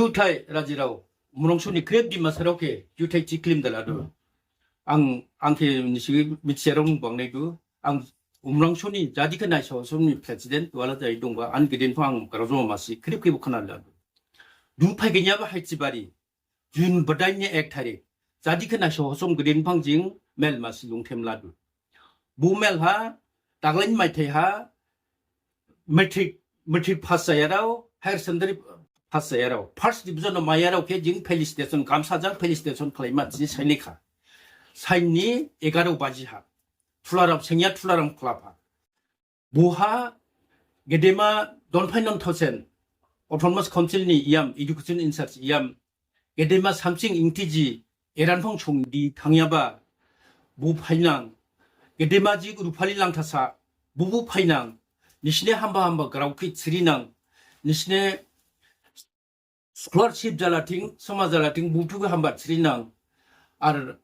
jutai rajirau munongshuni krep di masaroke jutai ciklim dalado angke nisi mitserong bangnegu ang umrangshuni jadi kenai sosumi presiden wala jai dongba an geden phang karajo masi krep ke bukhanalado du phagenya ba haitibari jun badainya ek thari jadi kenai sosom geden phang jing mel masi lungthem ladu bu mel ha taglain mai thai ha metric pass sayarau higher secondary pass sayarau first division no mayarau ke jing felicitation 감사장 felicitation claim 지 사이니카 사이니 11 바지하 툴라람 생야 툴라람 클라파 모하 게데마 돈파이넌 터센 autonomous council니 이암 education insights 이암 게데마 삼싱 잉티지 에란펑 총디 당야바 모파이낭 게데마지 우루팔리랑 타사 무부파이낭 니시네 한바 그라우키 쓰리낭 니시네 스콜러십 잘라팅 소마 잘라팅 무투가 한바 쓰리낭 아르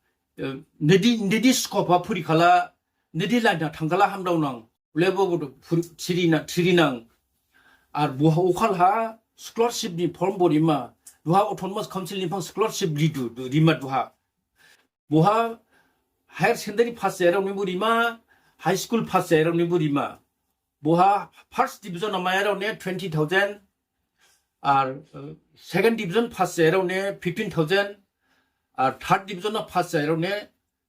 네디 스코파 프리칼라 네디 라이나 탕갈라 함다우낭 레버보도 쓰리낭 아르 무하 오칼하 스콜러십니 폼보리마 두하 오토노머스 카운슬니 펑 스콜러십 리두 리마 두하 무하 하이어 세컨더리 파스 에라우니 부리마 하이스쿨 파스 에라우니 부리마 모하 first division amaero ne 20,000 or second division pass aero ne 15,000 or third division of pass aero ne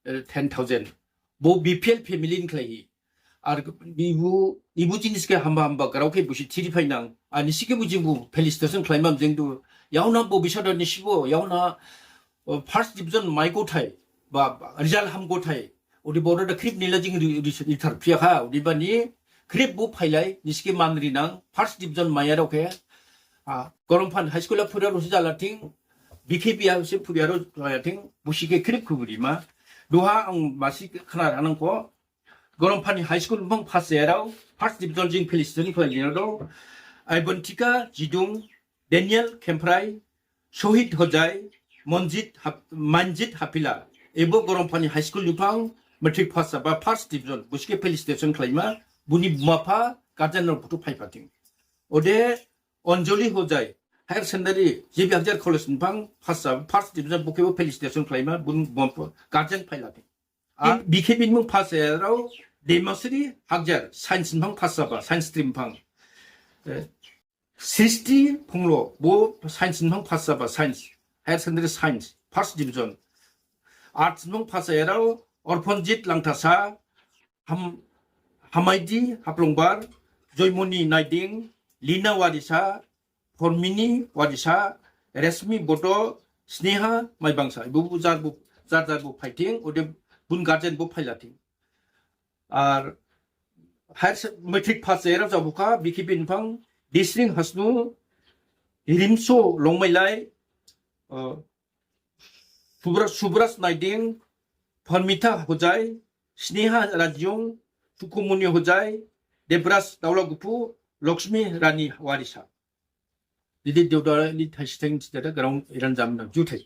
10,000 mo BPL family in clay or ibu jinis ke hamba karaoke bushi tiri painang ani sike bujibu felicitation claim am jengdu yauna bo bishodo ni shibo yauna first division mai go thai ba result ham go thai odi border the clip nilajing ritar phiakha odi bani 그랩 뭐 파일라이 니스키 만리낭 파스 디비전 마야로케 거름판 하이스쿨라 푸리아로 시잘라팅 비케비아 시 푸리아로 라야팅 무시게 그랩 그부리마 노하 마시 크나라는 거 거름판이 하이스쿨 펑 파스에라우 파스 디비전 징 필리스턴이 펄리노도 알번티카 지둥 데니엘 캠프라이 쇼히트 호자이 만짓 하필라 에보 거름판이 하이스쿨 유팡 매트릭 파스바 파스 디비전 무시게 필리스테이션 클라이마 बुनी बुमाफा गार्जेनर बुटु फाइफाथिं ओदे अंजलि Hojai higher secondary जेबि हाजार कलेज निफां first division बुकेबो फेलिसिटेशन क्लाइमा बुन बुमाफा गार्जेन फाइलाथिं आ बिकेबि मुं पास एराव देमासरी हाजार साइंस निफां पास जाबा साइंस स्ट्रीम फां 60 फंलो बो साइंस निफां पास जाबा science higher secondary science first division arts निफां पास एराव अर्पणजित लांथासा हामाइदि हाप्लंबार जयमनी नाइदिं लीना वादिसा फरमिनी वादिसा रेशमी बडो स्नेहा माइबांसा बुबु जारबु फाइटिं ओदे बुन गार्जेन बु फाइलाथिं आर हायर मैट्रिक पास एराव जाबुका बिकिबिन फां दिस्रिं हासनु रिमसो लंमाइलाय सुब्रास नाइदिं फरमिता होजाय स्नेहा राजियों सुकुमुनि होजाय देब्रास दाउलागुफु लक्ष्मी रानी वारिसा दिदि देवदारनि थाइस्टें तिदा ग्राउंड इरान जामना जुथाय